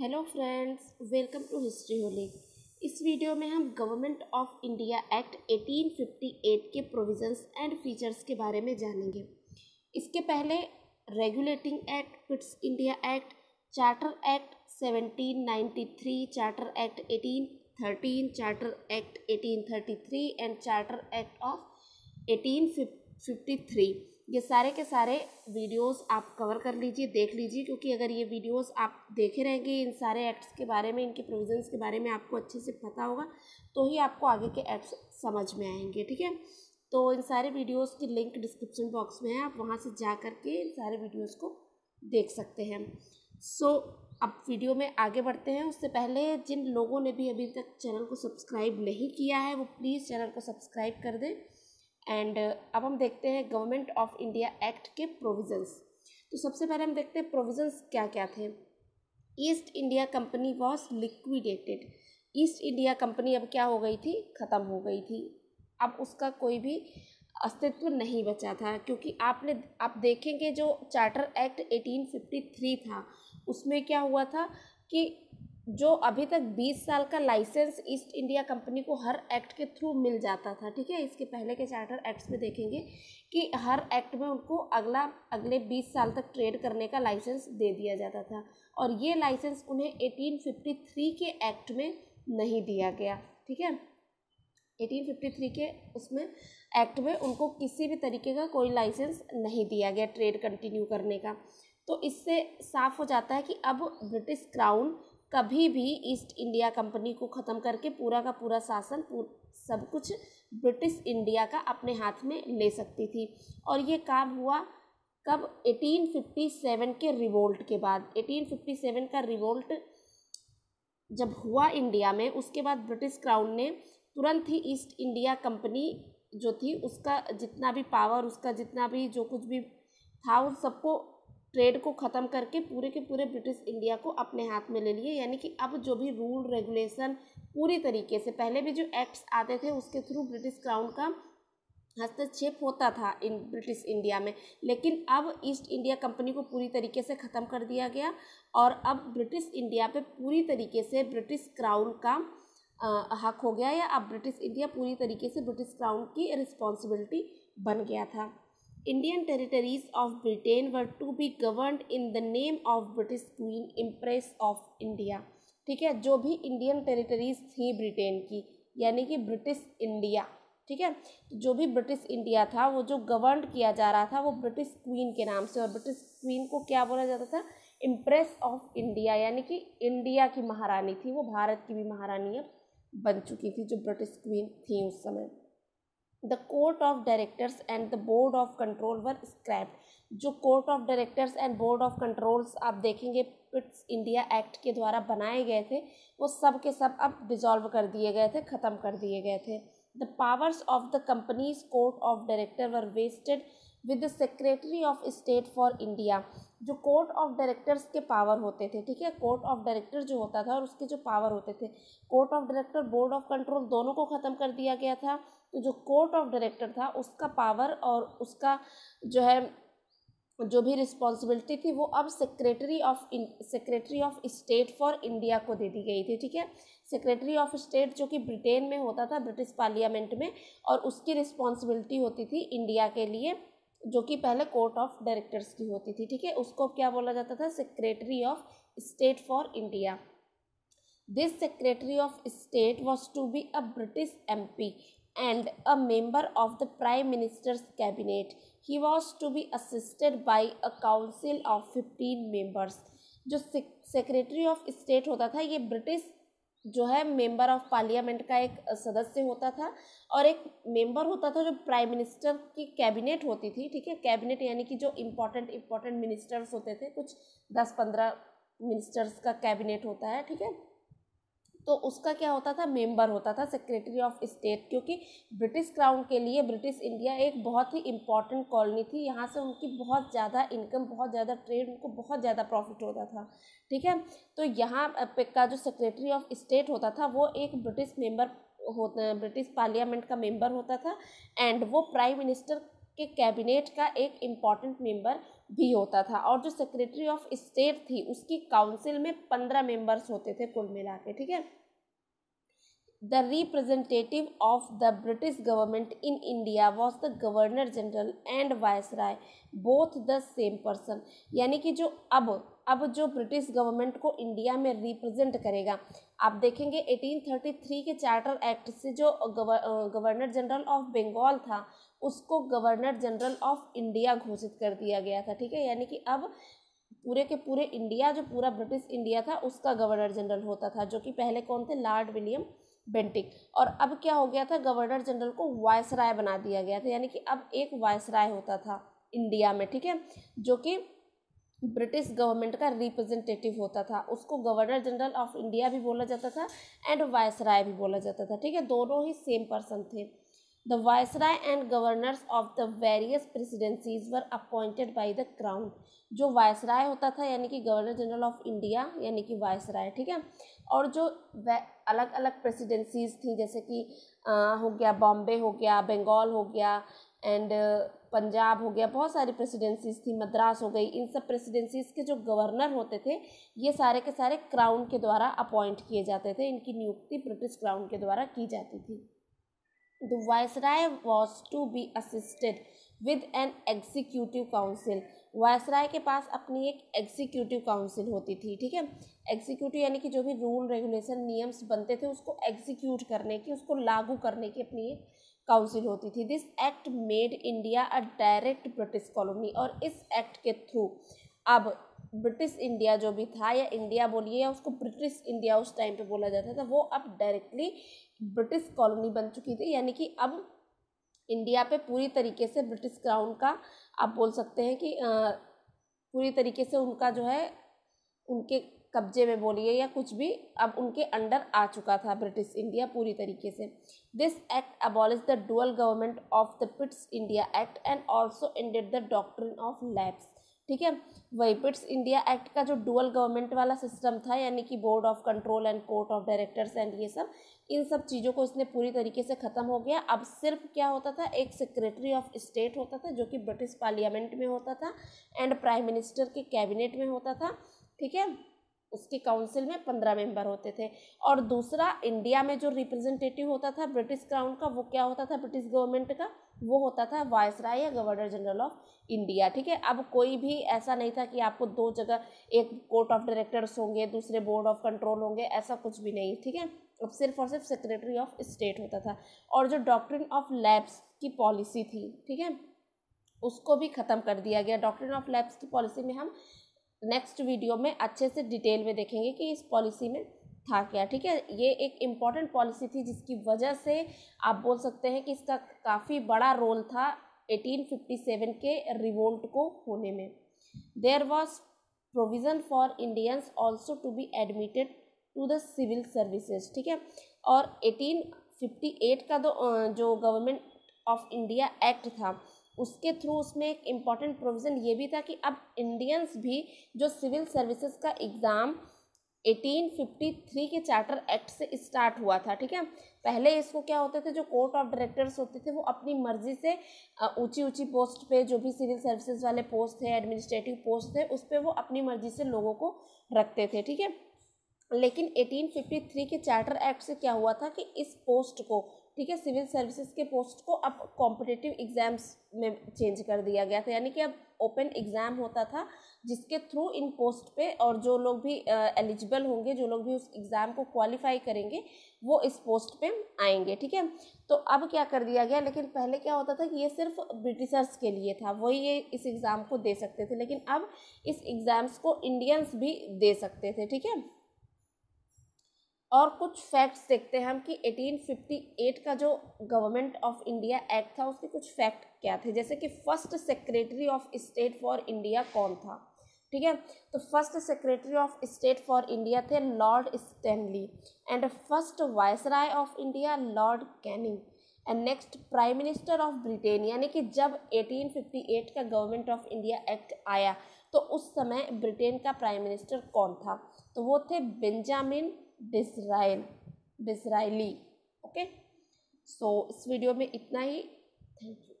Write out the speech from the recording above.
Hello friends, welcome to history holy. इस video में हम गवर्नमेंट ऑफ इंडिया एक्ट 1858 के प्रोविजंस एंड फीचर्स के बारे में जानेंगे। इसके पहले regulating act, Pitt's India act, charter act 1793, charter act 1813, charter act 1833 and charter act of 1853, ये सारे के सारे वीडियोस आप कवर कर लीजिए, देख लीजिए, क्योंकि अगर ये वीडियोस आप देखे रहेंगे इन सारे एक्ट्स के बारे में, इनके प्रोविजंस के बारे में आपको अच्छे से पता होगा, तो ही आपको आगे के एक्ट्स समझ में आएंगे। ठीक है, तो इन सारे वीडियोस की लिंक डिस्क्रिप्शन बॉक्स में है, आप वहाँ से जा करके इन सारे वीडियोस को देख सकते हैं। अब वीडियो में आगे बढ़ते हैं। उससे पहले जिन लोगों ने भी अभी तक चैनल को सब्सक्राइब नहीं किया है वो प्लीज़ चैनल को सब्सक्राइब कर दें। एंड अब हम देखते हैं गवर्नमेंट ऑफ इंडिया एक्ट के प्रोविजंस। तो सबसे पहले हम देखते हैं प्रोविजंस क्या क्या थे। East India company was liquidated. East India company अब क्या हो गई थी, ख़त्म हो गई थी। अब उसका कोई भी अस्तित्व नहीं बचा था, क्योंकि आप देखेंगे जो चार्टर एक्ट 1853 था उसमें क्या हुआ था कि जो अभी तक 20 साल का लाइसेंस ईस्ट इंडिया कंपनी को हर एक्ट के थ्रू मिल जाता था। ठीक है, इसके पहले के चार्टर एक्ट्स में देखेंगे कि हर एक्ट में उनको अगले 20 साल तक ट्रेड करने का लाइसेंस दे दिया जाता था, और ये लाइसेंस उन्हें 1853 के एक्ट में नहीं दिया गया। ठीक है, 1853 के उसमें एक्ट में उनको किसी भी तरीके का कोई लाइसेंस नहीं दिया गया ट्रेड कंटिन्यू करने का। तो इससे साफ हो जाता है कि अब ब्रिटिश क्राउन कभी भी ईस्ट इंडिया कंपनी को ख़त्म करके पूरा का पूरा शासन सब कुछ ब्रिटिश इंडिया का अपने हाथ में ले सकती थी। और ये काम हुआ कब, 1857 के रिवोल्ट के बाद। 1857 का रिवोल्ट जब हुआ इंडिया में, उसके बाद ब्रिटिश क्राउन ने तुरंत ही ईस्ट इंडिया कंपनी जो थी उसका जितना भी पावर, उसका जितना भी जो कुछ भी था, उन सबको ट्रेड को ख़त्म करके पूरे के पूरे ब्रिटिश इंडिया को अपने हाथ में ले लिए। यानी कि अब जो भी रूल रेगुलेशन पूरी तरीके से, पहले भी जो एक्ट्स आते थे उसके थ्रू ब्रिटिश क्राउन का हस्तक्षेप होता था इन ब्रिटिश इंडिया में, लेकिन अब ईस्ट इंडिया कंपनी को पूरी तरीके से ख़त्म कर दिया गया और अब ब्रिटिश इंडिया पे पूरी तरीके से ब्रिटिश क्राउन का हक हो गया, या अब ब्रिटिश इंडिया पूरी तरीके से ब्रिटिश क्राउन की रिस्पॉन्सिबिलिटी बन गया था। Indian territories of Britain were to be governed in the name of British queen empress of India. ठीक है, जो भी इंडियन टेरिटरीज थी ब्रिटेन की, यानी कि ब्रिटिश इंडिया, ठीक है, जो भी ब्रिटिश इंडिया था वो जो गवर्न किया जा रहा था वो ब्रिटिश क्वीन के नाम से, और ब्रिटिश क्वीन को क्या बोला जाता था, इम्प्रेस ऑफ इंडिया, यानी कि इंडिया की महारानी थी वो, भारत की भी महारानी अब बन चुकी थी जो ब्रिटिश क्वीन थी उस समय। The court of directors and the board of control were scrapped. जो court of directors and board of controls आप देखेंगे पिट्स इंडिया एक्ट के द्वारा बनाए गए थे, वो सब के सब अब डिसॉल्व कर दिए गए थे, ख़त्म कर दिए गए थे। The powers of the companies court of director were wasted with the secretary of state for India. जो कोर्ट ऑफ डायरेक्टर्स के पावर होते थे, ठीक है, कोर्ट ऑफ डायरेक्टर जो होता था और उसके जो पावर होते थे, court of director, board of control, दोनों को ख़त्म कर दिया गया था। तो जो कोर्ट ऑफ डायरेक्टर था उसका पावर और उसका जो है जो भी रिस्पॉन्सिबिलिटी थी वो अब secretary of state for India को दे दी गई थी। ठीक है, सेक्रेटरी ऑफ स्टेट जो कि ब्रिटेन में होता था, ब्रिटिश पार्लियामेंट में, और उसकी रिस्पॉन्सिबिलिटी होती थी इंडिया के लिए, जो कि पहले कोर्ट ऑफ डायरेक्टर्स की होती थी। ठीक है, उसको क्या बोला जाता था, secretary of state for India. This secretary of state was to be a British MP and a member of the Prime Minister's cabinet. He was to be assisted by a council of 15 members. जो secretary of state होता था ये British जो है member of parliament का एक सदस्य होता था, और एक मेंबर होता था जो प्राइम मिनिस्टर की कैबिनेट होती थी। ठीक है, कैबिनेट यानी कि जो इम्पोर्टेंट मिनिस्टर्स होते थे, कुछ 10-15 मिनिस्टर्स का कैबिनेट होता है। ठीक है, तो उसका क्या होता था, मेंबर होता था सेक्रेटरी ऑफ स्टेट, क्योंकि ब्रिटिश क्राउन के लिए ब्रिटिश इंडिया एक बहुत ही इम्पॉर्टेंट कॉलोनी थी, यहाँ से उनकी बहुत ज़्यादा इनकम, बहुत ज़्यादा ट्रेड, उनको बहुत ज़्यादा प्रॉफिट होता था। ठीक है, तो यहाँ पे का जो सेक्रेटरी ऑफ स्टेट होता था वो एक ब्रिटिश मेंबर होता, ब्रिटिश पार्लियामेंट का मेंबर होता था, एंड वो प्राइम मिनिस्टर के कैबिनेट का एक इम्पॉर्टेंट मेंबर भी होता था। और जो सेक्रेटरी ऑफ स्टेट थी उसकी काउंसिल में 15 मेंबर्स होते थे कुल मिला के, ठीक है। The representative of the British government in India was the Governor General and Viceroy, both the same person। यानी कि जो अब जो ब्रिटिश गवर्नमेंट को इंडिया में रिप्रेजेंट करेगा, आप देखेंगे 1833 के चार्टर एक्ट से जो गवर्नर जनरल ऑफ बंगाल था उसको गवर्नर जनरल ऑफ इंडिया घोषित कर दिया गया था, ठीक है। यानी कि अब पूरे के पूरे इंडिया, जो पूरा ब्रिटिश इंडिया था उसका गवर्नर जनरल होता था, जो कि पहले कौन थे, लॉर्ड विलियम बेंटिक। और अब क्या हो गया था, गवर्नर जनरल को वायसराय बना दिया गया था। यानी कि अब एक वायसराय होता था इंडिया में, ठीक है, जो कि ब्रिटिश गवर्नमेंट का रिप्रेजेंटेटिव होता था। उसको गवर्नर जनरल ऑफ इंडिया भी बोला जाता था एंड वायसराय भी बोला जाता था, ठीक है। दोनों ही सेम पर्सन थे। The viceroy and governors of the various presidencies were appointed by the crown. जो वायसराय होता था यानी कि गवर्नर जनरल ऑफ इंडिया यानी कि वायसराय, ठीक है। और जो अलग अलग प्रेसिडेंसीज थी, जैसे कि हो गया बॉम्बे हो गया, बंगाल हो गया एंड पंजाब हो गया, बहुत सारी प्रेसिडेंसीज थी, मद्रास हो गई। इन सब प्रेसिडेंसीज के जो गवर्नर होते थे ये सारे के सारे क्राउन के द्वारा अपॉइंट किए जाते थे। इनकी नियुक्ति ब्रिटिश क्राउन के द्वारा की जाती थी। The Viceroy was to be assisted with an executive council। Viceroy के पास अपनी एक एग्जीक्यूटिव काउंसिल होती थी, ठीक है। एग्जीक्यूटिव यानी कि जो भी रूल रेगुलेशन नियम्स बनते थे उसको एग्जीक्यूट करने की, उसको लागू करने की अपनी एक काउंसिल होती थी। This act made India a direct British colony. और इस एक्ट के थ्रू अब ब्रिटिश इंडिया जो भी था, या इंडिया बोलिए या उसको ब्रिटिश इंडिया उस टाइम पे बोला जाता था, वो अब डायरेक्टली ब्रिटिश कॉलोनी बन चुकी थी। यानी कि अब इंडिया पे पूरी तरीके से ब्रिटिश क्राउन का आप बोल सकते हैं कि पूरी तरीके से उनका जो है उनके कब्जे में बोलिए या कुछ भी, अब उनके अंडर आ चुका था ब्रिटिश इंडिया पूरी तरीके से। This act abolish the dual government of the Pitt's India act and also ended the doctrine of lapse, ठीक है। वही पिट्स इंडिया एक्ट का जो डुअल गवर्नमेंट वाला सिस्टम था, यानी कि board of control and court of directors and ये सब, इन सब चीज़ों को इसने पूरी तरीके से ख़त्म हो गया। अब सिर्फ क्या होता था, एक सेक्रेटरी ऑफ स्टेट होता था जो कि ब्रिटिश पार्लियामेंट में होता था एंड प्राइम मिनिस्टर के कैबिनेट में होता था, ठीक है। उसकी काउंसिल में 15 मेंबर होते थे। और दूसरा इंडिया में जो रिप्रेजेंटेटिव होता था ब्रिटिश क्राउन का, वो क्या होता था ब्रिटिश गवर्नमेंट का, वो होता था वायसराय या गवर्नर जनरल ऑफ इंडिया, ठीक है। अब कोई भी ऐसा नहीं था कि आपको दो जगह, एक कोर्ट ऑफ डायरेक्टर्स होंगे दूसरे बोर्ड ऑफ कंट्रोल होंगे, ऐसा कुछ भी नहीं, ठीक है। अब सिर्फ और सिर्फ सेक्रेटरी ऑफ स्टेट होता था। और जो डॉक्ट्रिन ऑफ लैप्स की पॉलिसी थी, ठीक है, उसको भी ख़त्म कर दिया गया। डॉक्ट्रिन ऑफ लैप्स की पॉलिसी में हम नेक्स्ट वीडियो में अच्छे से डिटेल में देखेंगे कि इस पॉलिसी में था क्या, ठीक है। ये एक इम्पॉर्टेंट पॉलिसी थी जिसकी वजह से आप बोल सकते हैं कि इसका काफ़ी बड़ा रोल था 1857 के रिवोल्ट को होने में। There was provision for Indians also to be admitted to the civil services, ठीक है। और 1858 का जो गवर्नमेंट ऑफ इंडिया एक्ट था उसके थ्रू उसमें एक इम्पॉर्टेंट प्रोविज़न ये भी था कि अब इंडियंस भी जो सिविल सर्विसेज का एग्ज़ाम 1853 के चार्टर एक्ट से स्टार्ट हुआ था, ठीक है। पहले इसको क्या होते थे, जो कोर्ट ऑफ डायरेक्टर्स होते थे वो अपनी मर्जी से ऊंची ऊंची पोस्ट पे, जो भी सिविल सर्विसेज वाले पोस्ट थे, एडमिनिस्ट्रेटिव पोस्ट थे, उस पर वो अपनी मर्जी से लोगों को रखते थे, ठीक है। लेकिन 1853 के चार्टर एक्ट से क्या हुआ था कि इस पोस्ट को, ठीक है, सिविल सर्विसेज के पोस्ट को अब कॉम्पिटिटिव एग्जाम्स में चेंज कर दिया गया था। यानी कि अब ओपन एग्ज़ाम होता था जिसके थ्रू इन पोस्ट पे, और जो लोग भी एलिजिबल होंगे, जो लोग भी उस एग्ज़ाम को क्वालिफाई करेंगे, वो इस पोस्ट पे आएंगे, ठीक है। तो अब क्या कर दिया गया, लेकिन पहले क्या होता था कि ये सिर्फ ब्रिटिशर्स के लिए था, वही ये इस एग्ज़ाम को दे सकते थे, लेकिन अब इस एग्ज़ाम्स को इंडियंस भी दे सकते थे, ठीक है। और कुछ फैक्ट्स देखते हैं हम कि 1858 का जो गवर्नमेंट ऑफ इंडिया एक्ट था उसके कुछ फैक्ट क्या थे। जैसे कि first secretary of state for India कौन था, ठीक है। तो first secretary of state for India थे Lord Stanley, and first viceroy of India Lord Canning, and next prime minister of Britain. यानी कि जब 1858 का गवर्नमेंट ऑफ इंडिया एक्ट आया तो उस समय ब्रिटेन का प्राइम मिनिस्टर कौन था, तो वो थे बेंजामिन डिसरायली। ओके, सो इस वीडियो में इतना ही। Thank you.